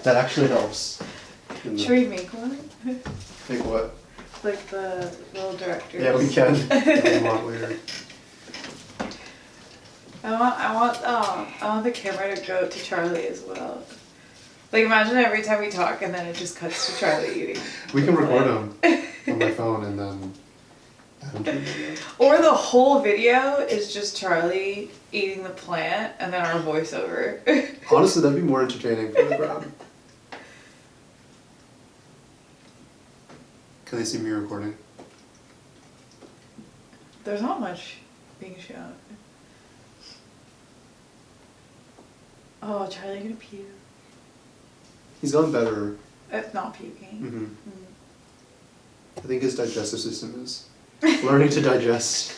That actually helps. Should we make one? Make what? Like the little directors. Yeah, we can. We want later. I want the camera to go to Charlie as well. Like imagine every time we talk and then it just cuts to Charlie eating. We can record them on my phone and then add them to the video. Or the whole video is just Charlie eating the plant and then our voiceover. Honestly, that'd be more entertaining for the crowd. Can they see me recording? There's not much being shown. Oh, Charlie gonna puke. He's gotten better. It's not puking. Mm-hmm. I think his digestive system is learning to digest.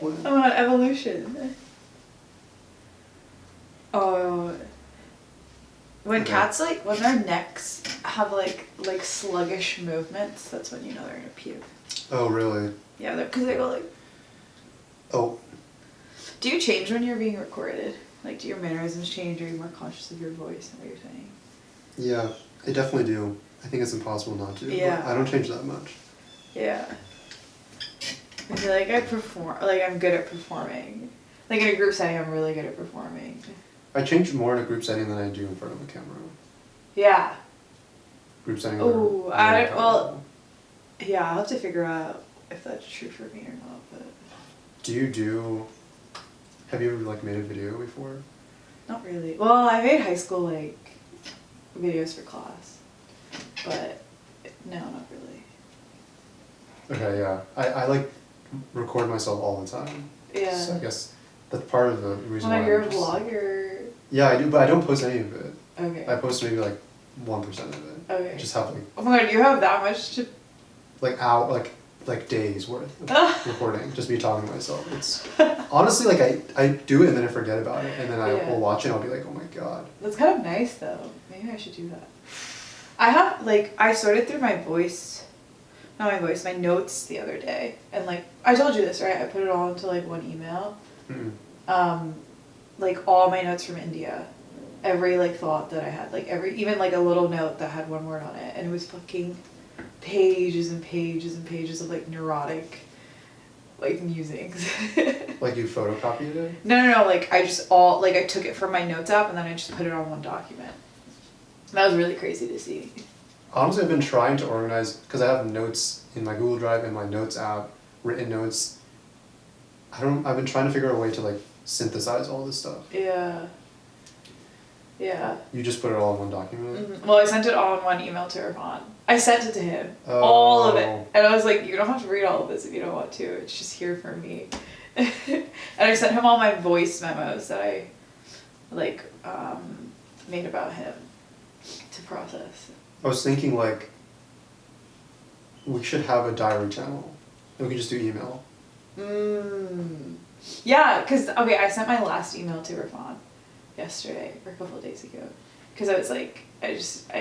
Oh, evolution. Oh. When cats, like, when their necks have, like sluggish movements, that's when you know they're gonna puke. Oh, really? Yeah, because they go like... Oh. Do you change when you're being recorded? Like, do your mannerisms change? Are you more conscious of your voice and what you're saying? Yeah, I definitely do. I think it's impossible not to. Yeah. I don't change that much. Yeah. I feel like I'm good at performing. Like, in a group setting, I'm really good at performing. I change more in a group setting than I do in front of a camera. Yeah. Group setting. Oh, yeah, I'll have to figure out if that's true for me or not, but... Have you ever, like, made a video before? Not really. Well, I made high school, like, videos for class, but no, not really. Okay, yeah. I like, record myself all the time. Yeah. So I guess that's part of the reason why you're a vlogger. Yeah, I do, but I don't post any of it. Okay. I post maybe, like, 1% of it. Okay. Just have, like... Oh my god, you have that much to... Like days worth of recording, just me talking to myself. It's honestly like I do it and then I forget about it and then I will watch it and I'll be like, oh my god. That's kind of nice though. Maybe I should do that. I sorted through my notes the other day, and like I told you this, right? I put it all into like one email. Mm-hmm. Like all my notes from India, every like thought that I had, like even like a little note that had one word on it, and it was fucking pages and pages and pages of like neurotic like musings. Like you photocopied it? No, like I took it from my notes app and then I just put it on one document. That was really crazy to see. Honestly, I've been trying to organize, because I have notes in my Google Drive and my notes app, written notes. I've been trying to figure out a way to like synthesize all this stuff. Yeah. Yeah. You just put it all in one document? Mm-hmm. Well, I sent it all in one email to Irfan. I sent it to him. All of it. And I was like, you don't have to read all of this if you don't want to. It's just here for me. And I sent him all my voice memos that I like made about him to process. I was thinking like we should have a diary channel. And we can just do email. Yeah, because I sent my last email to Irfan yesterday or a couple of days ago, because I was like, I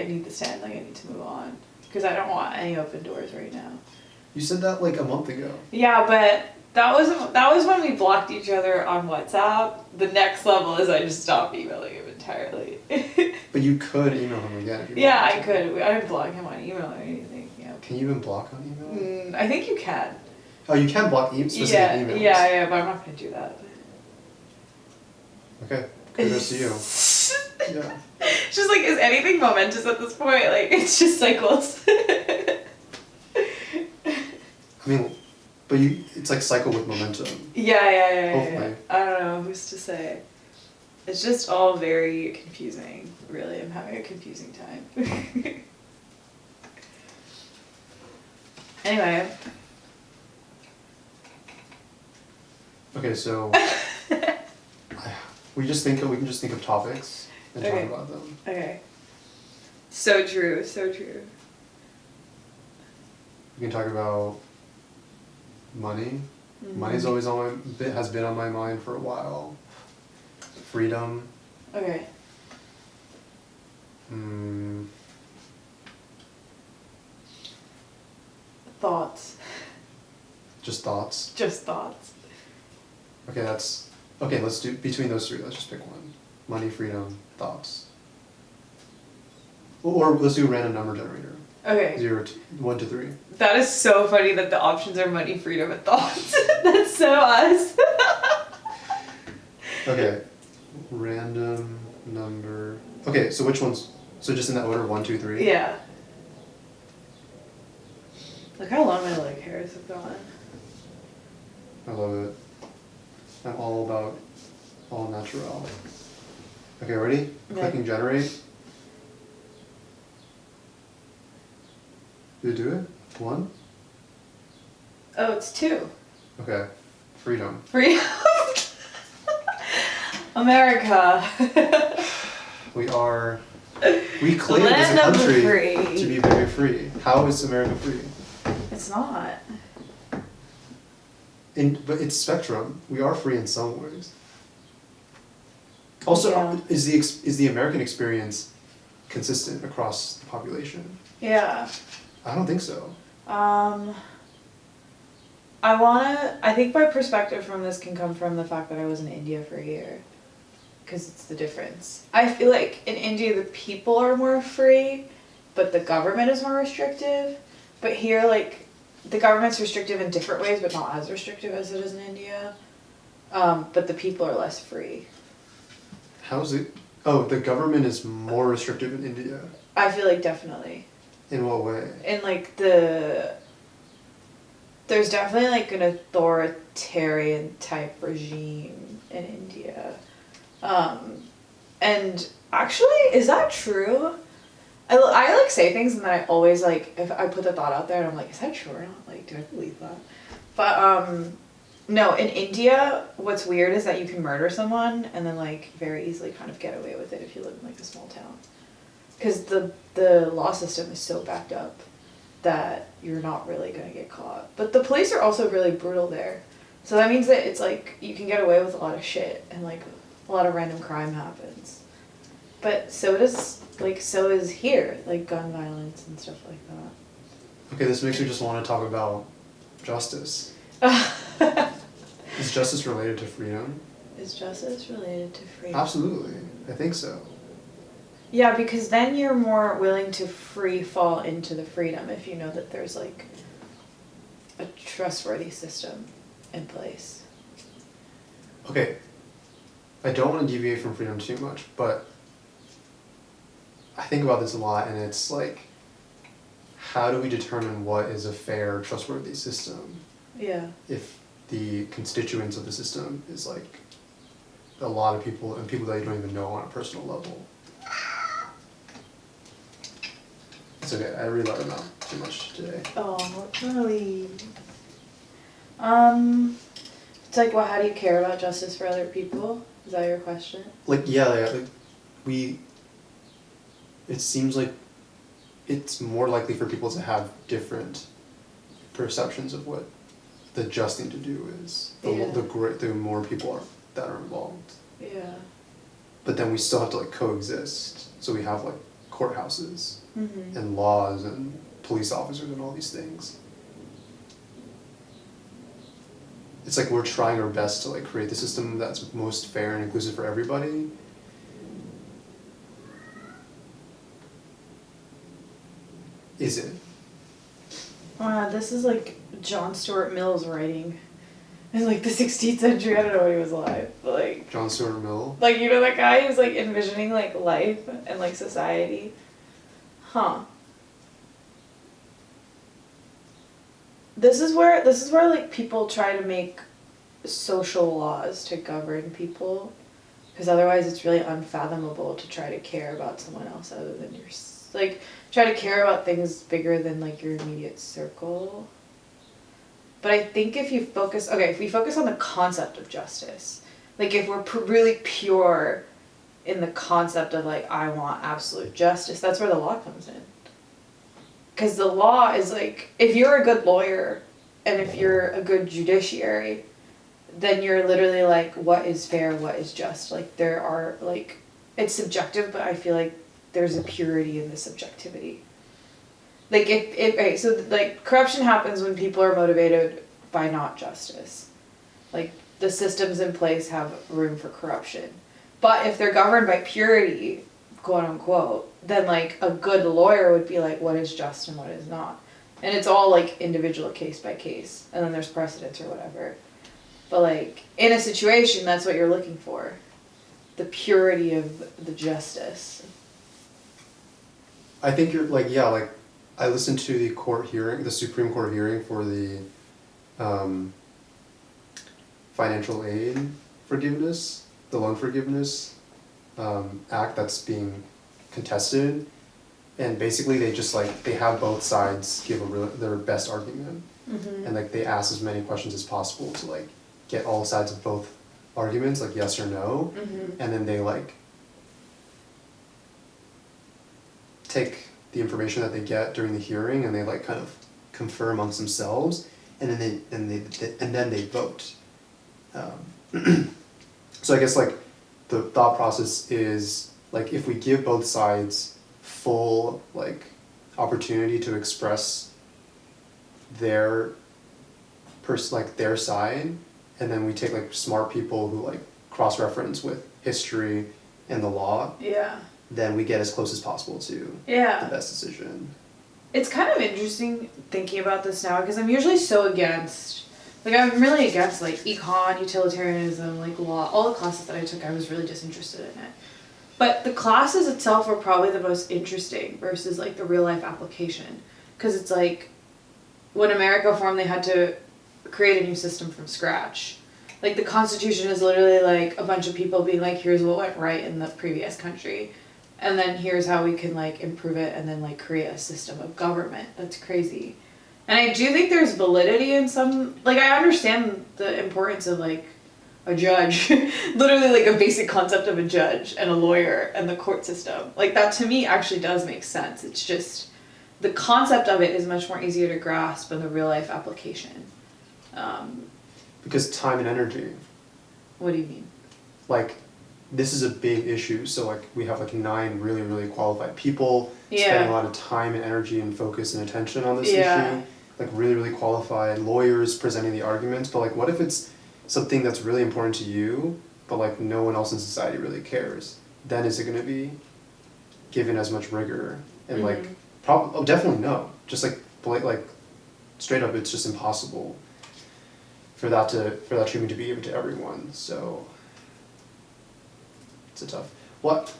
need this to end, like I need to move on, because I don't want any open doors right now. You said that like a month ago. Yeah, but that was when we blocked each other on WhatsApp. The next level is I just stopped emailing him entirely. But you could email him again if you Yeah, wanted I could. I didn't block him on email or anything. Yeah. Can you even block on email? I think you can. Oh, you can block specific emails. Yeah, but I'm not gonna do that. Okay. Kudos to you. Yeah. It's just like, is anything momentous at this point? Like, it's just cycles. I mean, but it's like cycle with momentum. Yeah. Hopefully. I don't know, who's to say? It's just all very confusing, really. I'm having a confusing time. Anyway. Okay, so we can just think of topics and talk about them. Okay. So true. We can talk about money. Mm-hmm. Money's always has been on my mind for a while. Freedom. Okay. Thoughts. Just thoughts? Just thoughts. Okay, let's do, between those three, let's just pick one. Money, freedom, thoughts. Or let's do a random number generator. Okay. 1 to 3. That is so funny that the options are money, freedom, and thoughts. That's so us. Okay. Random number. Okay, so which ones? So just in that order, 1, 2, 3? Yeah. Look how long my leg hairs have gone. I love it. I'm all about all natural. Okay, ready? Okay. Clicking generate. Did you do it? 1? Oh, it's 2. Okay. Freedom. Freedom. America. We claim as Land a of the country free. to be very free. How is America free? It's not. But it's spectrum. We are free in some ways. Also, Yeah. is the American experience consistent across the population? Yeah. I don't think so. I think my perspective from this can come from the fact that I was in India for a year. Because it's the difference. I feel like in India the people are more free, but the government is more restrictive. But here, like, the government's restrictive in different ways, but not as restrictive as it is in India. But the people are less free. How's it? Oh, the government is more restrictive in India. I feel like definitely. In what way? In like there's definitely like an authoritarian type regime in India. And actually, is that true? I like say things and then I always like, if I put the thought out there and I'm like, is that true or not? Like, do I believe that? But no, in India, what's weird is that you can murder someone and then like very easily kind of get away with it if you live in like a small town. Because the law system is so backed up that you're not really gonna get caught. But the police are also really brutal there. So that means that it's like, you can get away with a lot of shit and like a lot of random crime happens. But so is here, like gun violence and stuff like that. Okay, this makes me just want to talk about justice. Is justice related to freedom? Is justice related to freedom? Absolutely, I think so. Yeah, because then you're more willing to free fall into the freedom if you know that there's like a trustworthy system in place. Okay, I don't want to deviate from freedom too much, but I think about this a lot, and it's like, how do we determine what is a fair, trustworthy system? Yeah. If the constituents of the system is like a lot of people, and people that you don't even know on a personal level. It's okay, I really let them out too much today. Oh, really? It's like, well, how do you care about justice for other people? Is that your question? Like, yeah, it seems like it's more likely for people to have different perceptions of what the just thing to do is. The more people that are involved. Yeah. But then we still have to like coexist. So we have like courthouses Mm-hmm. and laws and police officers and all these things. It's like we're trying our best to like create the system that's most fair and inclusive for everybody. Is it? This is like John Stuart Mill's writing. In like the 16th century, I don't know when he was alive, but like... John Stuart Mill? Like, you know that guy who's like envisioning like life and like society? Huh. This is where like people try to make social laws to govern people, because otherwise it's really unfathomable to try to care about someone else other than like try to care about things bigger than like your immediate circle. But I think if we focus on the concept of justice, like if we're really pure in the concept of like, I want absolute justice, that's where the law comes in. Because the law is like, if you're a good lawyer and if you're a good judiciary, then you're literally like, what is fair, what is just? Like there are like, it's subjective, but I feel like there's a purity in the subjectivity. Like so like corruption happens when people are motivated by not justice. Like the systems in place have room for corruption. But if they're governed by purity, quote unquote, then like a good lawyer would be like, what is just and what is not. And it's all like individual case by case, and then there's precedents or whatever. But like in a situation, that's what you're looking for. The purity of the justice. I think you're like, yeah, like I listened to the court hearing, the Supreme Court hearing for the financial aid forgiveness, the loan forgiveness act that's being contested, and basically they just like they have both sides give their best argument, and like they ask as many questions as possible to like get all sides of both arguments, like yes or no, and then they like take the information that they get during the hearing and they like kind of confer amongst themselves, and then they vote. So I guess like the thought process is like if we give both sides full like opportunity to express their their side, and then we take like smart people who like cross-reference with history and the law, then we get as close as possible to the best decision. It's kind of interesting thinking about this now because I'm usually so against, like I'm really against like econ, utilitarianism, like law, all the classes that I took I was really disinterested in it. But the classes itself were probably the most interesting versus like the real life application, because it's like when America formed they had to create a new system from scratch. Like the Constitution is literally like a bunch of people being like, here's what went right in the previous country, and then here's how we can like improve it and then like create a system of government. That's crazy. And I do think there's validity in some, like I understand the importance of like a judge, literally like a basic concept of a judge and a lawyer and the court system. Like that to me actually does make sense. It's just the concept of it is much more easier to grasp than the real life application. Because time and energy. What do you mean? Like, this is a big issue, so like we have like 9 really, really qualified people spending a lot of time and energy and focus and attention on this issue. Like really, really qualified lawyers presenting the arguments, but like what if it's something that's really important to you, but like no one else in society really cares? Then is it going to be given as much rigor? And like, definitely no. Just like straight up, it's just impossible for that treatment to be given to everyone. So it's a tough. What?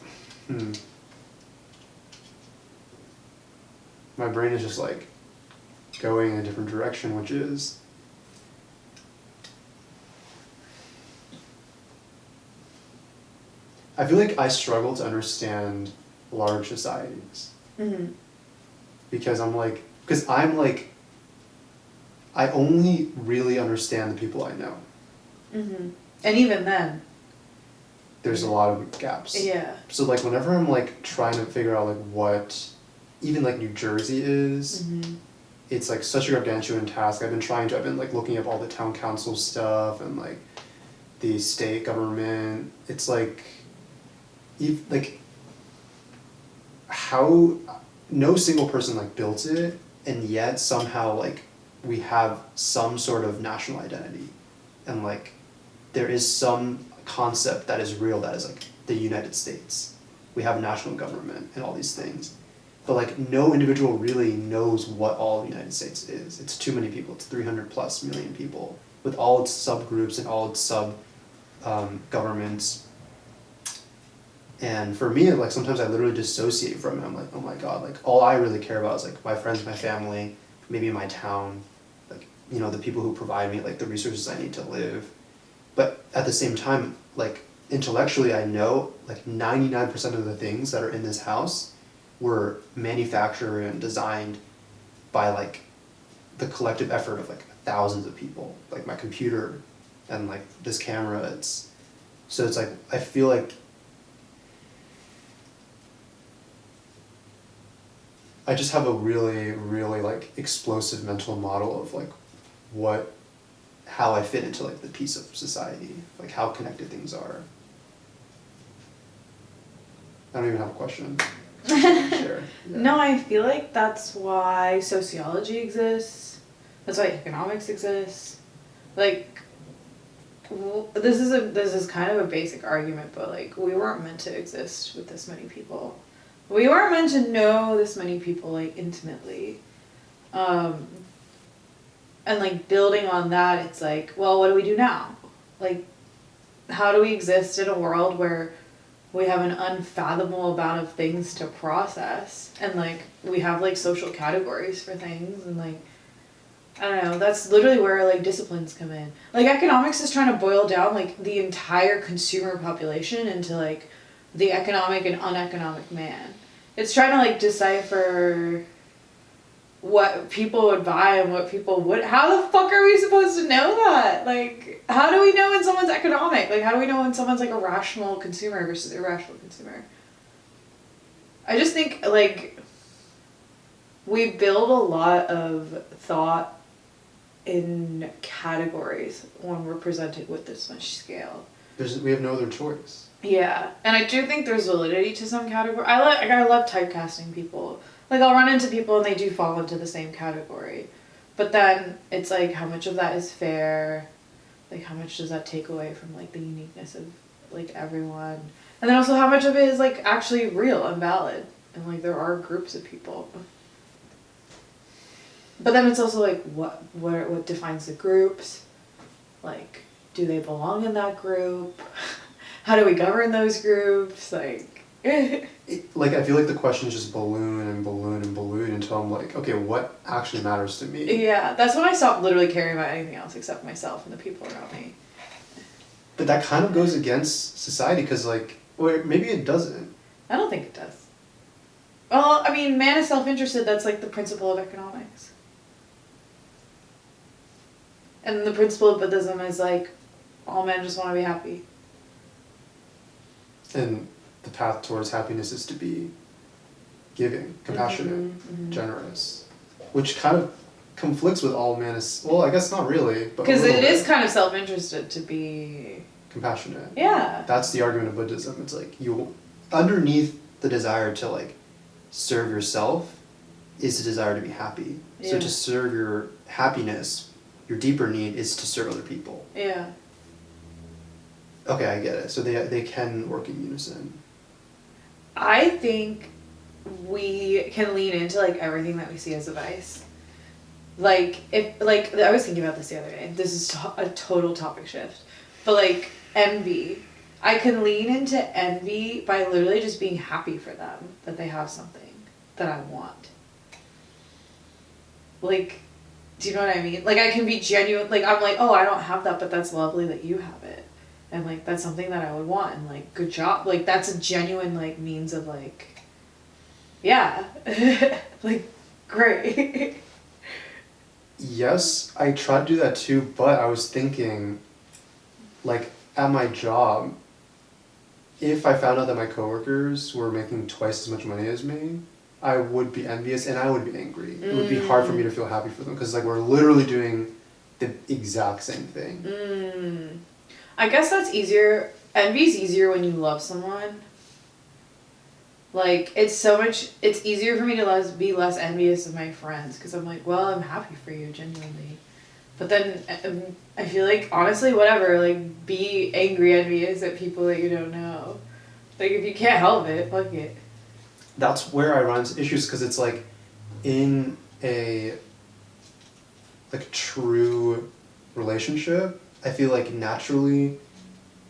My brain is just like going in a different direction, which is I feel like I struggle to understand large societies. Because I'm like I only really understand the people I know. And even then, there's a lot of gaps. Yeah. So like whenever I'm like trying to figure out like what even like New Jersey is, it's like such a gargantuan task. I've been like looking up all the town council stuff and like the state government. It's like how no single person like built it, and yet somehow like we have some sort of national identity, and like there is some concept that is real, that is like the United States. We have national government and all these things, but like no individual really knows what all the United States is. It's too many people. It's 300+ million people with all its subgroups and all its sub governments. And for me, like sometimes I literally dissociate from it. I'm like, oh my god, like all I really care about is like my friends, my family, maybe my town, like, you know, the people who provide me like the resources I need to live. But at the same time, like intellectually I know like 99% of the things that are in this house were manufactured and designed by like the collective effort of like thousands of people. Like my computer and like this camera, so it's like I feel like I just have a really, really like explosive mental model of like how I fit into like the piece of society, like how connected things are. I don't even have a question. Sure. Yeah. No, I feel like that's why sociology exists. That's why economics exists. Like, this is kind of a basic argument, but like we weren't meant to exist with this many people. We weren't meant to know this many people like intimately. And like building on that, it's like, well, what do we do now? Like, how do we exist in a world where we have an unfathomable amount of things to process, and like we have like social categories for things, and like I don't know, that's literally where like disciplines come in. Like economics is trying to boil down like the entire consumer population into like the economic and uneconomic man. It's trying to like decipher what people would buy and what people would. How the fuck are we supposed to know that? Like, how do we know when someone's economic? Like, how do we know when someone's like a rational consumer versus irrational consumer? I just think like we build a lot of thought in categories when we're presented with this much scale. We have no other choice. Yeah, and I do think there's validity to some category. I love typecasting people. Like, I'll run into people and they do fall into the same category. But then it's like, how much of that is fair? Like, how much does that take away from, like, the uniqueness of, like, everyone? And then also, how much of it is, like, actually real and valid? And, like, there are groups of people. But then it's also, like, what defines the groups? Like, do they belong in that group? How do we govern those groups? Like... Like, I feel like the questions just balloon and balloon and balloon until I'm like, okay, what actually matters to me? Yeah, that's when I stopped literally caring about anything else except myself and the people around me. But that kind of goes against society, because, like, or maybe it doesn't. I don't think it does. Well, I mean, man is self-interested, that's like the principle of economics. And the principle of Buddhism is like, all men just want to be happy. And the path towards happiness is to be giving, compassionate, generous, which kind of conflicts with all man is, well, I guess not really, but because it is kind of self-interested to be compassionate. Yeah. That's the argument of Buddhism. It's like you, underneath the desire to like serve yourself is the desire to be happy. Yeah. So to serve your happiness, your deeper need is to serve other people. Yeah. Okay, I get it. So they can work in unison. I think we can lean into like everything that we see as a vice. Like if like I was thinking about this the other day. This is a total topic shift, but like envy. I can lean into envy by literally just being happy for them that they have something that I want. Like, do you know what I mean? Like I can be genuine. Like I'm like, oh, I don't have that, but that's lovely that you have it. And, like, that's something that I would want. And, like, good job. Like, that's a genuine, like, means of, like, yeah. Like, great. Yes, I tried to do that too, but I was thinking, like, at my job, if I found out that my coworkers were making twice as much money as me, I would be envious and I would be angry. It would be hard for me to feel happy for them because, like, we're literally doing the exact same thing. I guess that's easier. Envy's easier when you love someone. Like, it's easier for me to be less envious of my friends because I'm like, well, I'm happy for you, genuinely. But then I feel like, honestly, whatever, like, be angry envious at people that you don't know. Like, if you can't help it, fuck it. That's where I run into issues because it's like, in a, like, true relationship, I feel like naturally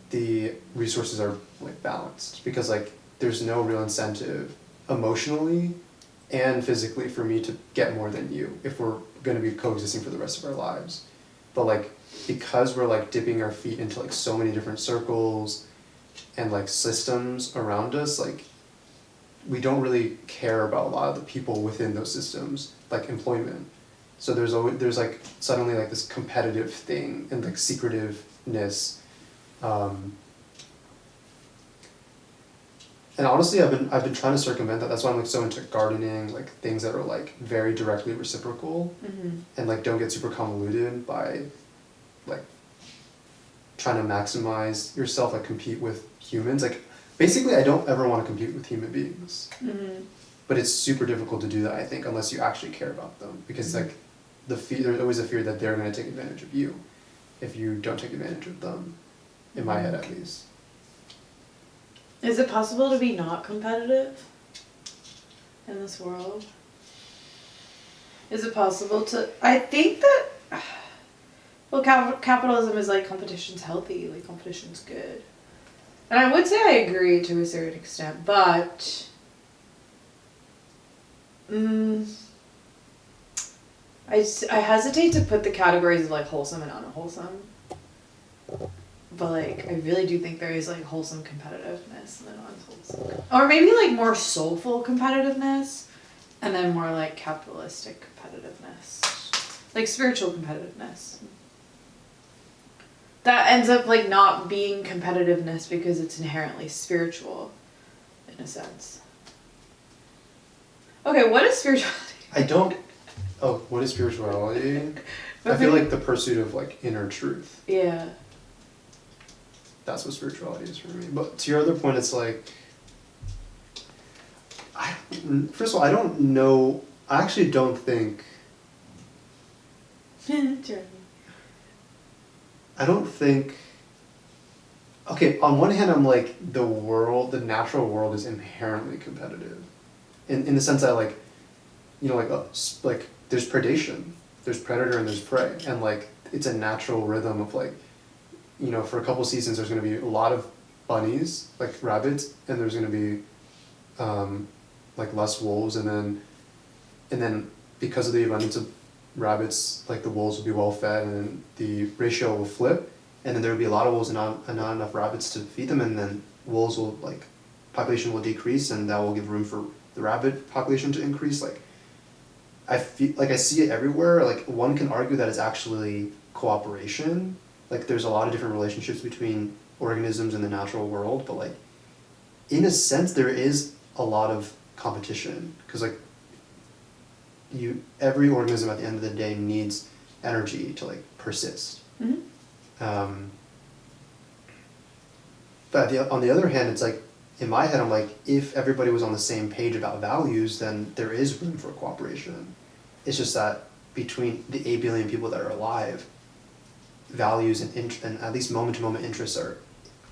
the resources are like balanced because like there's no real incentive emotionally and physically for me to get more than you if we're going to be coexisting for the rest of our lives. But like because we're like dipping our feet into like so many different circles and like systems around us, like we don't really care about a lot of the people within those systems, like employment. So there's like suddenly like this competitive thing and like secretiveness, and honestly I've been trying to circumvent that. That's why I'm like so into gardening, like things that are like very directly reciprocal, and like don't get super convoluted by like trying to maximize yourself, like compete with humans. Like basically I don't ever want to compete with human beings, but it's super difficult to do that, I think, unless you actually care about them because like there's always a fear that they're going to take advantage of you. if you don't take advantage of them, in my head at least. Is it possible to be not competitive in this world? Is it possible to... I think that... Well, capitalism is like competition's healthy, like competition's good. And I would say I agree to a certain extent, but... I hesitate to put the categories of like wholesome and unwholesome. But like, I really do think there is like wholesome competitiveness and then unwholesome. Or maybe like more soulful competitiveness and then more like capitalistic competitiveness. Like spiritual competitiveness. That ends up like not being competitiveness because it's inherently spiritual in a sense. Okay, what is spirituality? What is spirituality? I feel like the pursuit of like inner truth. Yeah. That's what spirituality is for me. But to your other point, it's like, first of all, I don't know, I actually don't think, okay, on one hand, I'm like, the natural world is inherently competitive. In the sense that like, you know, like there's predation, there's predator and there's prey. And like, it's a natural rhythm of like, you know, for a couple seasons, there's going to be a lot of bunnies, like rabbits, and there's going to be like less wolves, and then because of the abundance of rabbits, like the wolves will be well fed, and then the ratio will flip, and then there will be a lot of wolves and not enough rabbits to feed them, and then wolves will like population will decrease, and that will give room for the rabbit population to increase. Like I feel like I see it everywhere. Like one can argue that it's actually cooperation. Like there's a lot of different relationships between organisms in the natural world, but like in a sense there is a lot of competition, because like every organism at the end of the day needs energy to like persist. Mm-hmm. But on the other hand, it's like in my head I'm like, if everybody was on the same page about values, then there is room for cooperation. It's just that between the 8 billion people that are alive, values and at least moment-to-moment interests are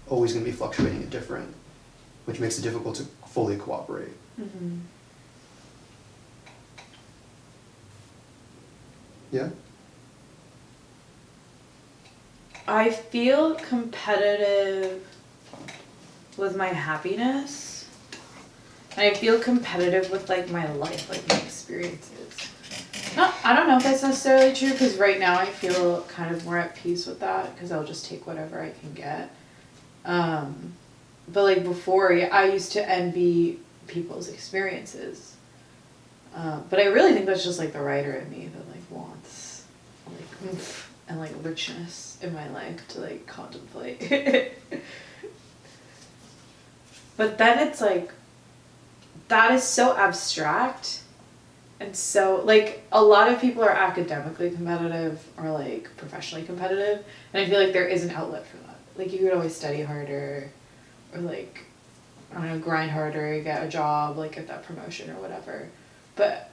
always going to be fluctuating and different, which makes it difficult to fully cooperate. Mm-hmm. Yeah? I feel competitive with my happiness, and I feel competitive with like my life, like my experiences. I don't know if that's necessarily true, because right now I feel kind of more at peace with that, because I'll just take whatever I can get. But like before, I used to envy people's experiences. But I really think that's just like the writer in me that like wants like oomph and like richness in my life to like contemplate. But then it's like, that is so abstract. And so, like, a lot of people are academically competitive or, like, professionally competitive. And I feel like there is an outlet for that. Like, you could always study harder or, like, I don't know, grind harder, get a job, like, get that promotion or whatever. But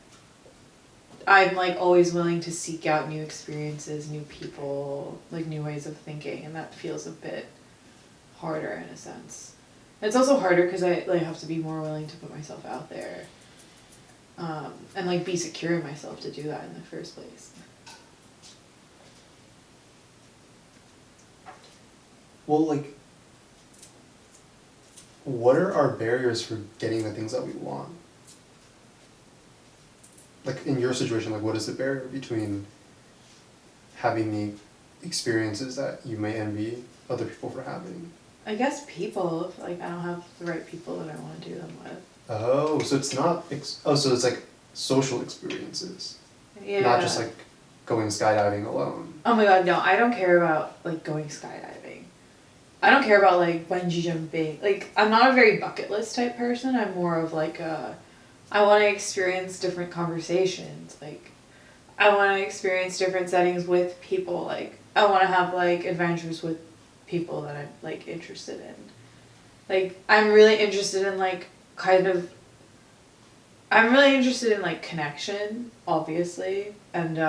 I'm, like, always willing to seek out new experiences, new people, like, new ways of thinking. And that feels a bit harder in a sense. It's also harder because I, like, have to be more willing to put myself out there. And like be secure in myself to do that in the first place. Well, like, what are our barriers for getting the things that we want? Like in your situation, like what is the barrier between having the experiences that you may envy other people for having? I guess people, if like I don't have the right people that I want to do them with. Oh, so it's not, so it's like social experiences. Yeah. Not just like going skydiving alone. Oh my god, no, I don't care about like going skydiving. I don't care about like bungee jumping. Like I'm not a very bucket list type person. I'm more of like I want to experience different conversations. Like I want to experience different settings with people. Like I want to have like adventures with people that I'm like interested in. Like I'm really interested in like I'm really interested in like connection, obviously, and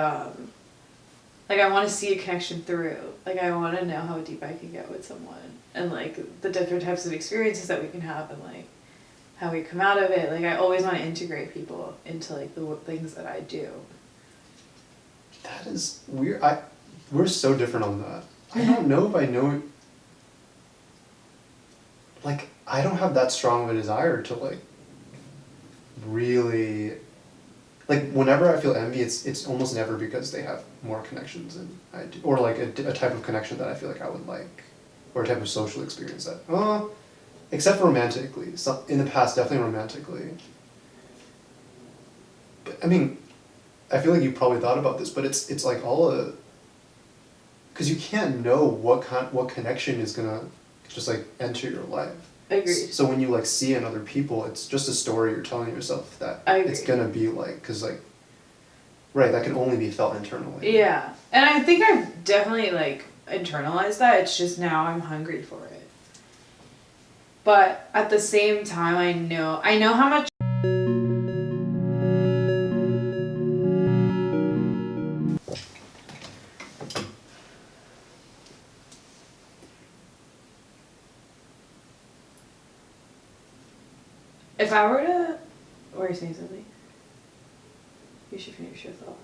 Like, I want to see a connection through. Like, I want to know how deep I can get with someone. And, like, the different types of experiences that we can have and, like, how we come out of it. Like, I always want to integrate people into, like, the things that I do. That is weird. We're so different on that. I don't know if I know. Like, I don't have that strong of a desire to, like, really. Like, whenever I feel envy, it's almost never because they have more connections than I do, or like a type of connection that I feel like I would like, or a type of social experience that. Except romantically. So in the past, definitely romantically. But I mean, I feel like you probably thought about this, but it's like all a. Because you can't know what connection is gonna just like enter your life. Agreed. So when you like see in other people, it's just a story you're telling yourself that it's gonna be like, because like, right, that can only be felt internally. Yeah, and I think I've definitely like internalized that. It's just now I'm hungry for it. But at the same time, I know how much. If I were to, or are you saying something? You should finish your thought.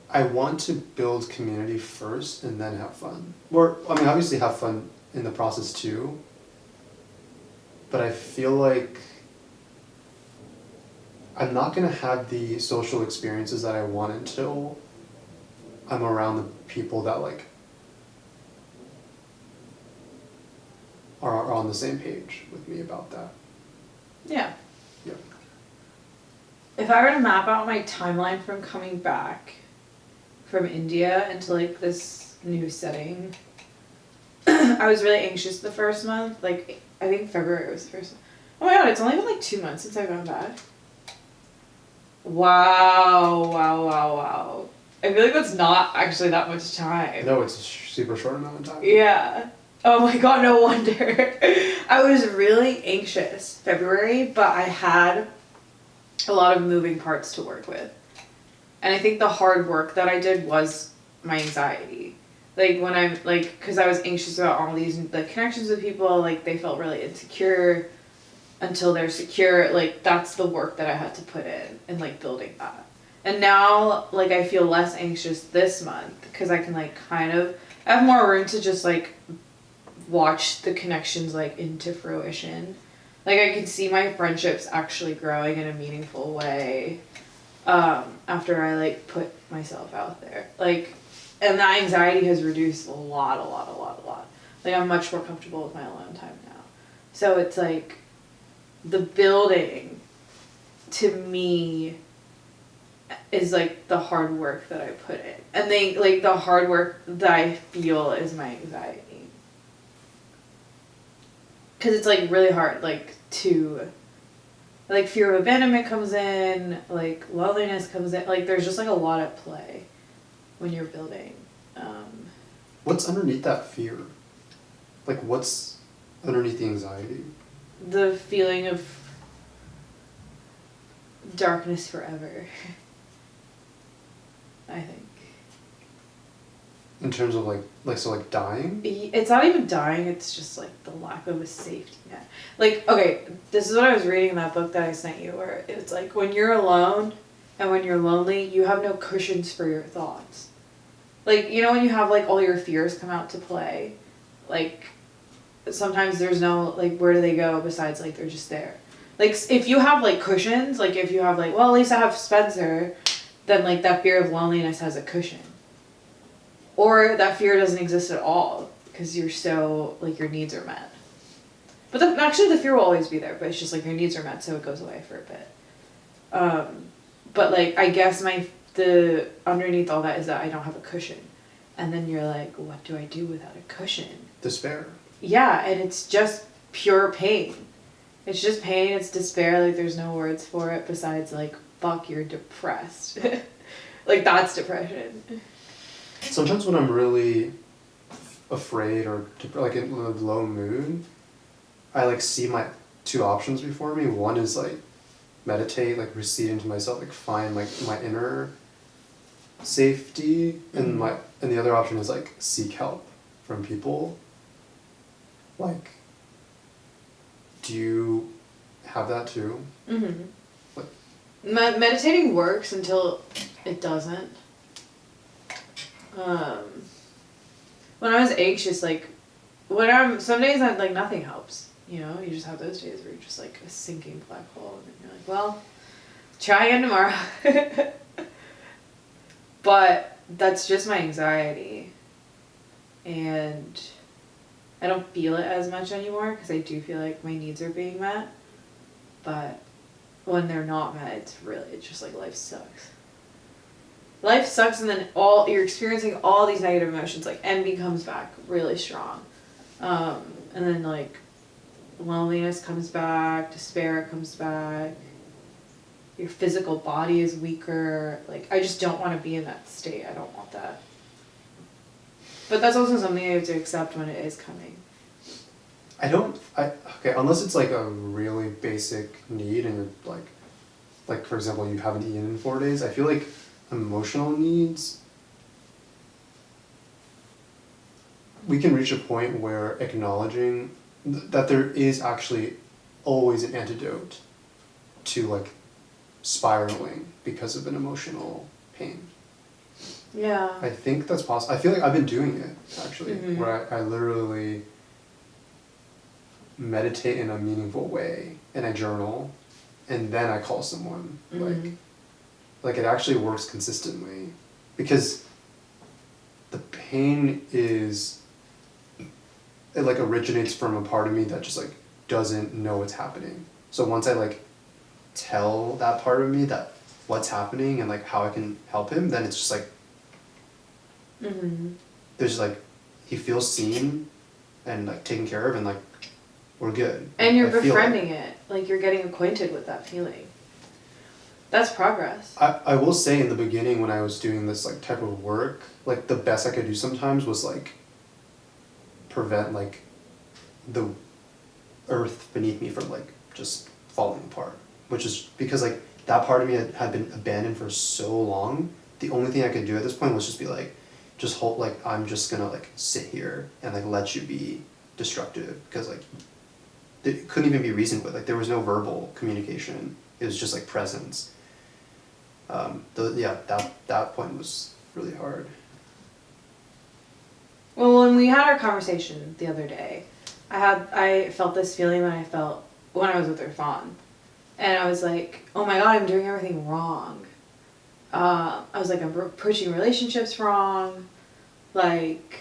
I want to build community first and then have fun. Or, I mean, obviously have fun in the process too. But I feel like I'm not gonna have the social experiences that I want until I'm around the people that like are on the same page with me about that. Yeah. Yep. If I were to map out my timeline from coming back from India into like this new setting, I was really anxious the first month. Like, I think February was the first. Oh my god, it's only been like 2 months since I've gone back. Wow. I feel like that's not actually that much time. No, it's a super short amount of time. Yeah. Oh my god, no wonder. I was really anxious February, but I had a lot of moving parts to work with. And I think the hard work that I did was my anxiety. Like, when I'm, like, because I was anxious about all these, like, connections with people, like, they felt really insecure until they're secure. Like, that's the work that I had to put in like, building that. And now, like, I feel less anxious this month because I can, like, kind of, I have more room to just, like, watch the connections, like, into fruition. Like, I can see my friendships actually growing in a meaningful way after I, like, put myself out there. Like, and the anxiety has reduced a lot. Like, I'm much more comfortable with my alone time now. So it's, like, the building, to me, is, like, the hard work that I put in. And they, like, the hard work that I feel is my anxiety. Because it's, like, really hard, like, to, like, fear of abandonment comes in, like, loneliness comes in. Like, there's just, like, a lot at play when you're building. What's underneath that fear? Like, what's underneath the anxiety? The feeling of darkness forever, I think. In terms of like dying? It's not even dying, it's just like the lack of a safety net. Like, okay, this is what I was reading in that book that I sent you, where it's like when you're alone and when you're lonely, you have no cushions for your thoughts. Like, you know, when you have like all your fears come out to play, like sometimes there's no, like, where do they go besides like they're just there. Like, if you have like cushions, like if you have like, well, at least I have Spencer, then like that fear of loneliness has a cushion. Or that fear doesn't exist at all because you're so, like, your needs are met. But actually the fear will always be there, but it's just like your needs are met, so it goes away for a bit. But like, I guess the underneath all that is that I don't have a cushion. And then you're like, what do I do without a cushion? Despair. Yeah, and it's just pure pain. It's just pain, it's despair, like there's no words for it besides like, fuck, you're depressed. Like, that's depression. Sometimes when I'm really afraid or like in a low mood, I like see my two options before me. One is like meditate, like recede into myself, like find like my inner safety, and the other option is like seek help from people. Like, do you have that too? Mm-hmm. Like, Meditating works until it doesn't. When I was anxious, like, some days like nothing helps. You know, you just have those days where you're just like a sinking black hole, and you're like, well, try again tomorrow. But that's just my anxiety, and I don't feel it as much anymore because I do feel like my needs are being met. But when they're not met, it's just like life sucks. Life sucks, and then you're experiencing all these negative emotions. Like envy comes back really strong, and then like loneliness comes back, despair comes back. Your physical body is weaker. Like I just don't want to be in that state. I don't want that. But that's also something I have to accept when it is coming. Okay, unless it's like a really basic need and you're like for example, you haven't eaten in 4 days, I feel like emotional needs, we can reach a point where acknowledging that there is actually always an antidote to like spiraling because of an emotional pain. Yeah. I think that's possible. I feel like I've been doing it actually, Mm-hmm. where I literally meditate in a meaningful way and I journal and then I call someone. Mm-hmm. Like it actually works consistently because the pain it like originates from a part of me that just like doesn't know what's happening. So once I like tell that part of me that what's happening and like how I can help him, then it's just like there's like he feels seen and like taken care of and like we're good. And you're I feel befriending it. Like you're getting acquainted with that feeling. That's progress. I will say in the beginning when I was doing this like type of work, like the best I could do sometimes was like prevent like the earth beneath me from like just falling apart, which is because like that part of me had been abandoned for so long. The only thing I could do at this point was just be like, just hold, like I'm just gonna like sit here and like let you be destructive, because like it couldn't even be reasoned with, like there was no verbal communication, it was just like presence. That point was really hard. Well, when we had our conversation the other day, I felt this feeling that I felt when I was with Irfan. And I was like, oh my god, I'm doing everything wrong. I was like, I'm approaching relationships wrong. Like,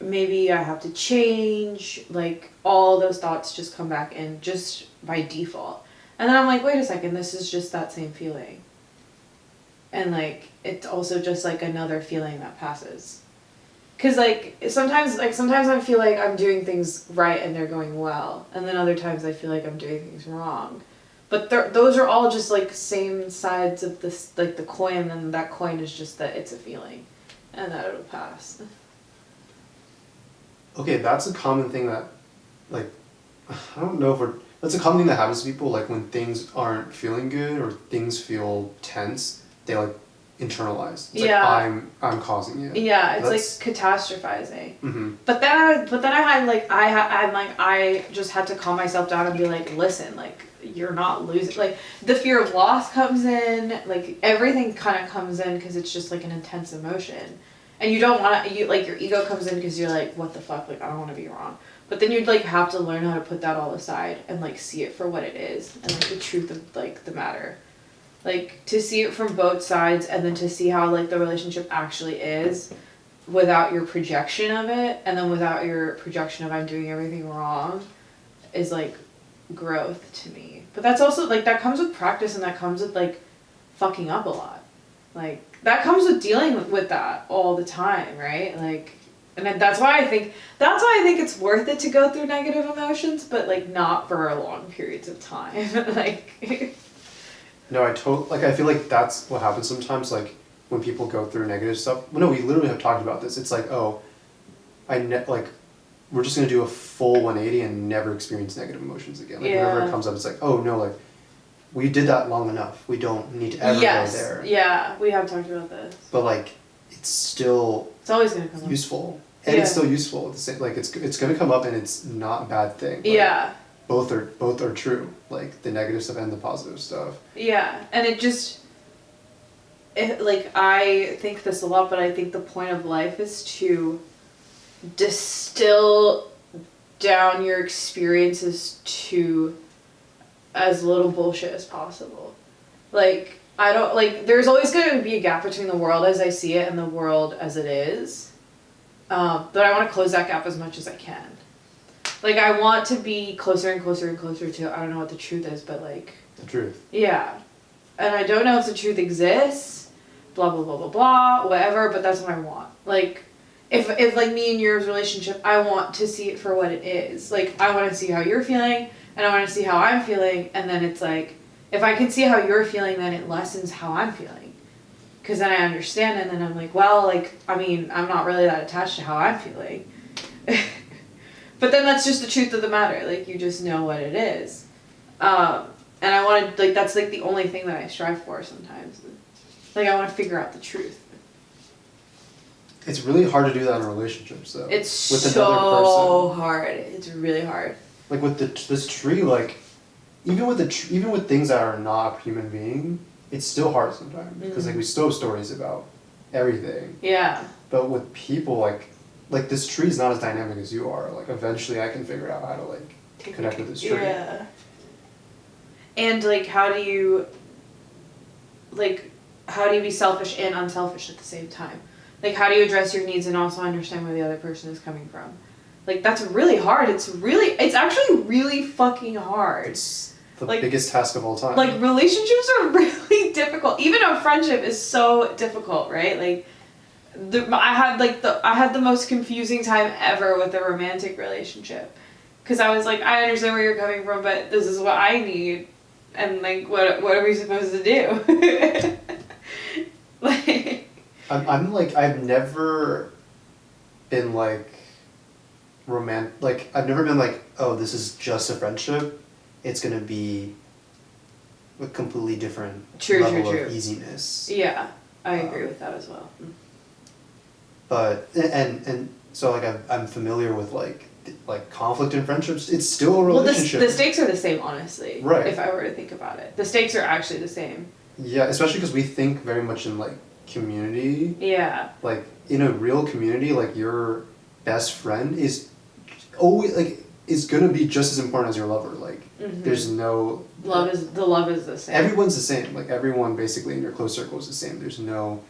maybe I have to change. Like, all those thoughts just come back in just by default. And then I'm like, wait a second, this is just that same feeling. And like, it's also just like another feeling that passes. Cause like sometimes I feel like I'm doing things right and they're going well, and then other times I feel like I'm doing things wrong. But those are all just like same sides of this, like the coin, and that coin is just that it's a feeling, and that it'll pass. Okay, that's a common thing that, like, I don't know if that's a common thing that happens to people, like when things aren't feeling good or things feel tense, they like internalize. It's Yeah. like I'm causing it. Yeah, it's like catastrophizing. Mm-hmm. But then I had like I just had to calm myself down and be like, listen, like you're not losing. Like the fear of loss comes in, like everything kind of comes in because it's just like an intense emotion, and you don't want to. Like your ego comes in because you're like, what the fuck, like I don't want to be wrong. But then you'd like have to learn how to put that all aside and like see it for what it is and like the truth of like the matter. Like, to see it from both sides and then to see how, like, the relationship actually is without your projection of it, and then without your projection of I'm doing everything wrong, is, like, growth to me. But that's also, like, that comes with practice, and that comes with, like, fucking up a lot. Like, that comes with dealing with that all the time, right? Like, and that's why I think it's worth it to go through negative emotions, but, like, not for long periods of time. Like... No, I feel like that's what happens sometimes, like, when people go through negative stuff. Well, no, we literally have talked about this. It's like, oh, we're just going to do a full 180 and never experience negative emotions again. Like, whenever it comes up, it's like, oh, no, like, we did that long enough. We don't need to ever Yes. go there. Yeah, we have talked about this. But like, it's still It's always gonna come useful, and it's still useful at the same. Like it's gonna come up, and it's not a bad thing. Like, yeah. Both are true. Like the negative stuff and the positive stuff. Yeah, and like I think this a lot, but I think the point of life is to distill down your experiences to as little bullshit as possible. Like, I don't, like, there's always going to be a gap between the world as I see it and the world as it is. But I want to close that gap as much as I can. Like, I want to be closer and closer and closer to, I don't know what the truth is, but like... The truth. Yeah. And I don't know if the truth exists, blah, blah, blah, blah, blah, whatever, but that's what I want. Like, if like me and yours relationship, I want to see it for what it is. Like, I want to see how you're feeling, and I want to see how I'm feeling, and then it's like, if I can see how you're feeling, then it lessens how I'm feeling. Because then I understand, and then I'm like, well, like, I mean, I'm not really that attached to how I'm feeling. But then that's just the truth of the matter. Like, you just know what it is. And I want to, like, that's, like, the only thing that I strive for sometimes. Like, I want to figure out the truth. It's really hard to do that in relationships, though. It's with so another person. hard. It's really hard. Like, with this tree, like, even with things that are not a human being, it's still hard sometimes. Because, like, we still have stories about everything. Yeah. But with people, like this tree is not as dynamic as you are. Like, eventually I can figure out how to, like, connect with this tree. Yeah. And, like, how do you be selfish and unselfish at the same time? Like, how do you address your needs and also understand where the other person is coming from? Like, that's really hard. It's actually really fucking hard. It's the biggest task of all time. Like, relationships are really difficult. Even a friendship is so difficult, right? Like, I had the most confusing time ever with a romantic relationship. Because I was like, I understand where you're coming from, but this is what I need. And, like, what are we supposed to do? Like... I'm like, I've never been like I've never been like, oh, this is just a friendship. It's gonna be a completely different level of easiness. Yeah, I agree with that as well. But and so like I'm familiar with like conflict in friendships. It's still a relationship. Well, the stakes are the same, honestly. Right. If I were to think about it, the stakes are actually the same. Yeah, especially because we think very much in like community. Yeah. Like in a real community, like your best friend is always like is gonna be just as important as your lover. Like there's no the love is the same. Everyone's the same. Like everyone basically in your close circle is the same. There's no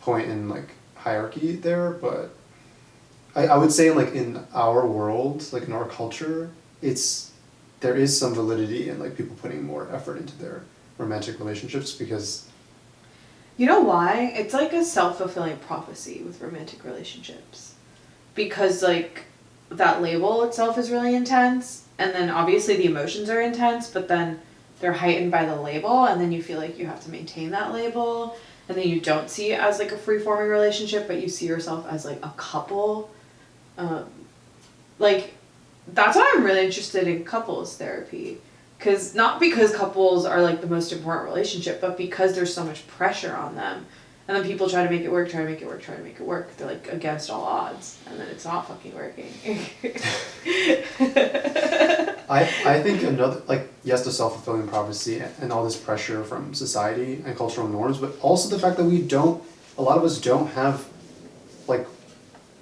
point in like hierarchy there, but I would say like in our world, like in our culture, there is some validity in like people putting more effort into their romantic relationships because... You know why? It's like a self-fulfilling prophecy with romantic relationships. Because, like, that label itself is really intense, and then obviously the emotions are intense, but then they're heightened by the label, and then you feel like you have to maintain that label, and then you don't see it as, like, a free-forming relationship, but you see yourself as, like, a couple. Like, that's why I'm really interested in couples therapy. Not because couples are like the most important relationship, but because there's so much pressure on them. And then people try to make it work, try to make it work, try to make it work. They're like against all odds. And then it's not fucking working. I think another, like, yes, the self-fulfilling prophecy and all this pressure from society and cultural norms, but also the fact that a lot of us don't have, like,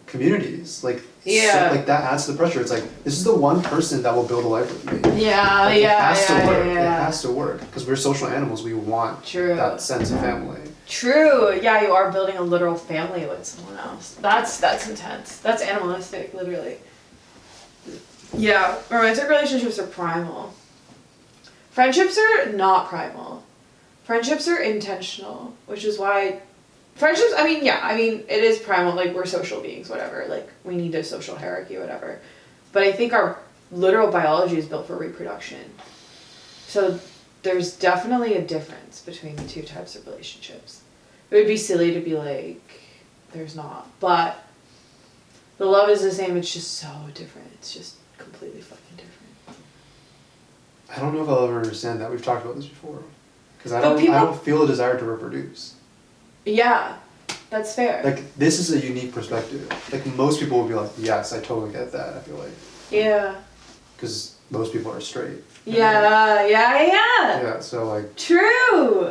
communities. Like, yeah. So, like, that adds to the pressure. It's like, this is the one person that will build a life with me. Yeah, like, yeah, it has to work. Yeah. It has to work. Because we're social animals. We want that sense of family. True. Yeah, you are building a literal family with someone else. That's intense. That's animalistic, literally. Yeah, romantic relationships are primal. Friendships are not primal. Friendships are intentional, which is why friendships, it is primal, like, we're social beings, whatever, like, we need a social hierarchy, whatever. But I think our literal biology is built for reproduction. So there's definitely a difference between the two types of relationships. It would be silly to be like, there's not. But the love is the same, it's just so different. It's just completely fucking different. I don't know if I'll ever understand that. We've talked about this before. Because I But don't feel a desire to reproduce. Yeah, that's fair. Like, this is a unique perspective. Like, most people would be like, yes, I totally get that, I feel like. Yeah. Because most people are straight. Yeah. Yeah, so like... True!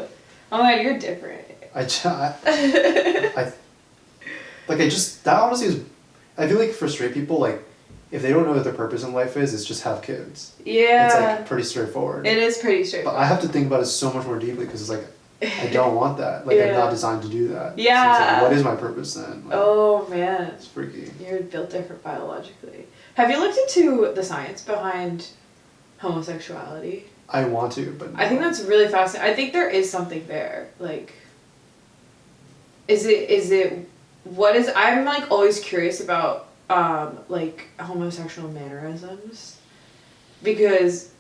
Oh my god, you're different. That honestly is... I feel like for straight people, like, if they don't know what their purpose in life is, it's just have kids. Yeah. It's like pretty straightforward. It is pretty straightforward. But I have to think about it so much more deeply because it's like, I don't want that. Like, I'm not designed to do that. Yeah. So it's like, what is my purpose then? Like, oh man. It's freaky. You're built different biologically. Have you looked into the science behind homosexuality? I want to, but no. I think that's really fascinating. I think there is something there. Like, I'm like always curious about like homosexual mannerisms because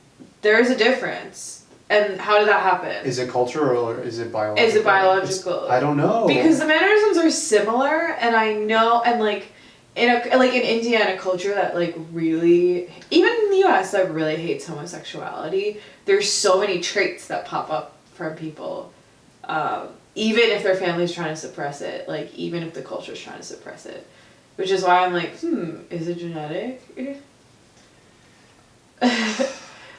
there is a difference. And how did that happen? Is it cultural or is it biological? Is it biological? I don't know. Because the mannerisms are similar, and I know, and like in India, in a culture that like really, even in the U.S. that really hates homosexuality, there's so many traits that pop up from people, even if their family's trying to suppress it, like even if the culture's trying to suppress it, which is why I'm like, is it genetic?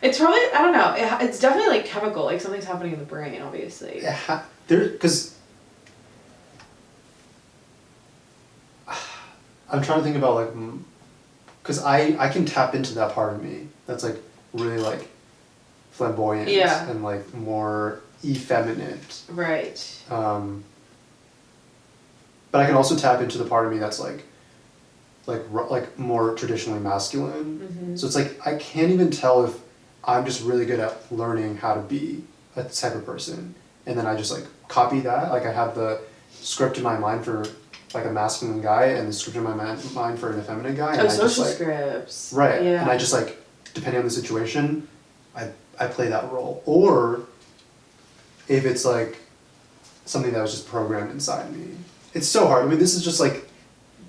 It's probably, I don't know, it's definitely like chemical, like something's happening in the brain, obviously. Yeah, because I'm trying to think about like, because I can tap into that part of me that's like really like flamboyant and like more effeminate. Right. But I can also tap into the part of me that's like more traditionally masculine. Mm-hmm. So it's like I can't even tell if I'm just really good at learning how to be a type of person, and then I just like copy that. Like I have the script in my mind for like a masculine guy and the script in my mind for an effeminate guy. And social scripts. Right. Yeah. And I just like, depending on the situation, I play that role. Or if it's like something that was just programmed inside me. It's so hard. I mean, this is just like,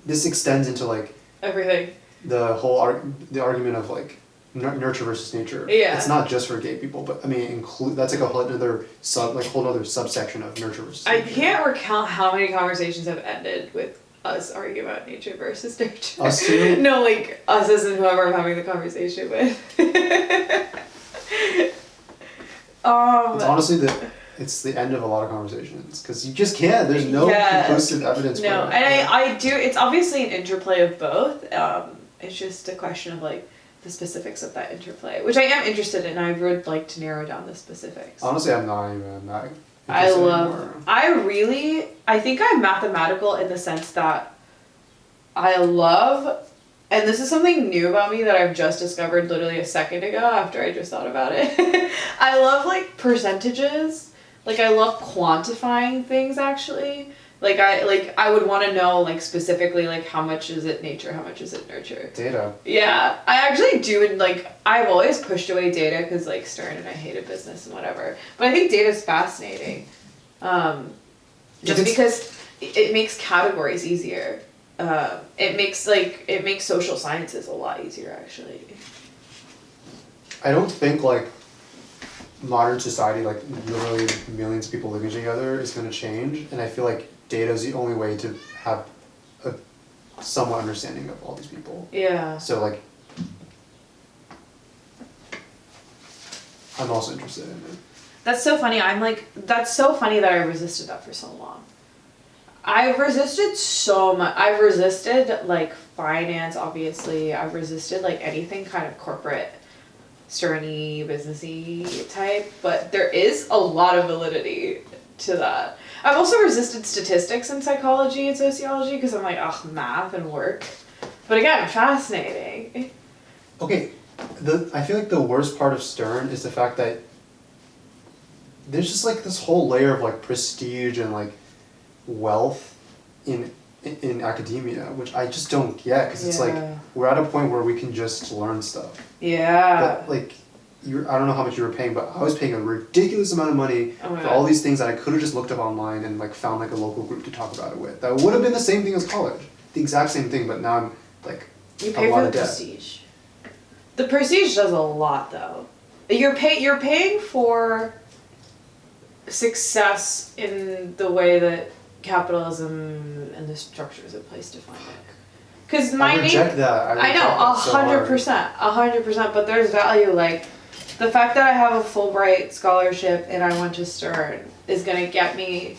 this extends into like everything. The whole the argument of like nurture versus nature. Yeah. It's not just for gay people, but I mean, that's like a whole other subsection of nurture versus nature. I can't recount how many conversations have ended with us arguing about nature versus nurture. Us too? No, like us as in whoever I'm having the conversation with. It's honestly it's the end of a lot of conversations because you just can't. There's no conclusive evidence. No, for it. and I do. It's obviously an interplay of both. It's just a question of like the specifics of that interplay, which I am interested in. I would like to narrow down the specifics. Honestly, I'm not even that. I think I'm mathematical in the sense that I love, and this is something new about me that I've just discovered literally a second ago after I just thought about it. I love like percentages. Like I love quantifying things actually. I would want to know like specifically like how much is it nature, how much is it nurture. Data. Yeah, I actually do, and like I've always pushed away data because like Stern and I hated business and whatever. But I think data is fascinating, just because it makes categories easier. It makes social sciences a lot easier actually. I don't think like modern society, like literally millions of people living together, is going to change, and I feel like data is the only way to have a somewhat understanding of all these people. Yeah. So like, I'm also interested in it. That's so funny. That's so funny that I resisted that for so long. I've resisted so much. I've resisted like finance, obviously. I've resisted like anything kind of corporate, sterny, businessy type, but there is a lot of validity to that. I've also resisted statistics in psychology and sociology because I'm like, ugh, math and work. But again, fascinating. Okay, I feel like the worst part of Stern is the fact that there's just like this whole layer of like prestige and like wealth in academia, which I just don't get because it's like we're at a point where we can just learn stuff. Yeah. But like, I don't know how much you were paying, but I was paying a ridiculous amount of money for all these things that I could have just looked up online and like found like a local group to talk about it with. That would have been the same thing as college, the exact same thing. But now I'm like, you pay for the prestige. The prestige does a lot though. you're paying for success in the way that capitalism and the structures in place define it. Because my I reject that. I know 100%, but there's value. Like the fact that I have a Fulbright scholarship and I went to Stern is gonna get me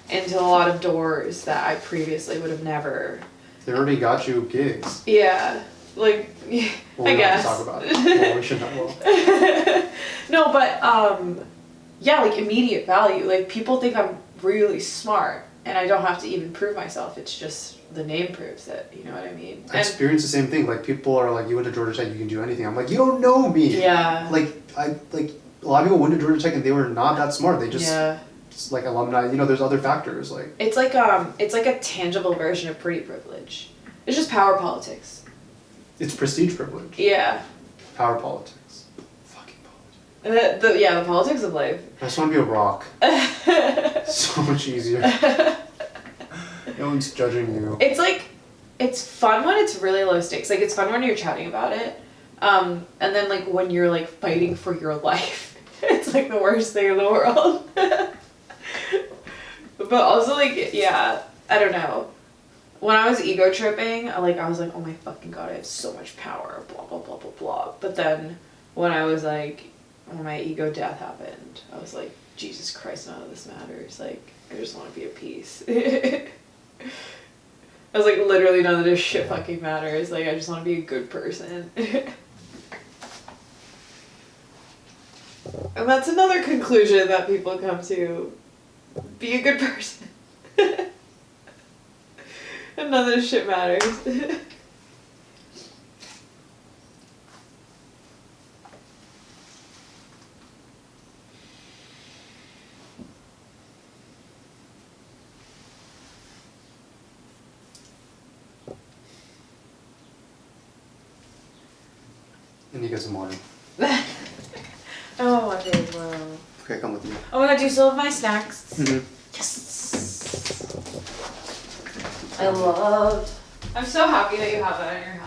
into a lot of doors that I previously would have never. They already got you gigs. Yeah, like Well, I we guess. don't have to talk about it. Well, we should not. Well. No, but yeah, like immediate value. Like people think I'm really smart, and I don't have to even prove myself. It's just the name proves it. You know what I mean? I experience the same thing. Like people are like, you went to Georgia Tech, you can do anything. I'm like, you don't know me. Yeah. Like a lot of people went to Georgia Tech and they were not that smart. They just Yeah. It's like alumni. You know, there's other factors like. It's like a tangible version of pretty privilege. It's just power politics. It's prestige privilege. Yeah. Power politics. Fucking politics. The politics of life. I just want to be a rock. So much easier. No one's judging you. It's like, it's fun when it's really low stakes. Like it's fun when you're chatting about it, and then like when you're like fighting for your life, it's like the worst thing in the world. But also like, yeah, I don't know. When I was ego tripping, I was like, oh my fucking god, I have so much power, blah blah blah blah blah. But then when I was like, when my ego death happened, I was like, Jesus Christ, none of this matters. Like, I just want to be at peace. I was like, literally none of this shit fucking matters. Like, I just want to be a good person. And that's another conclusion that people come to. Be a good person. And none of this shit matters. And you get some water. Oh, one day as well. Okay, come with you. Oh my god, do you still have my snacks? Mm-hmm. Yes! I love. I'm so happy that you have that in your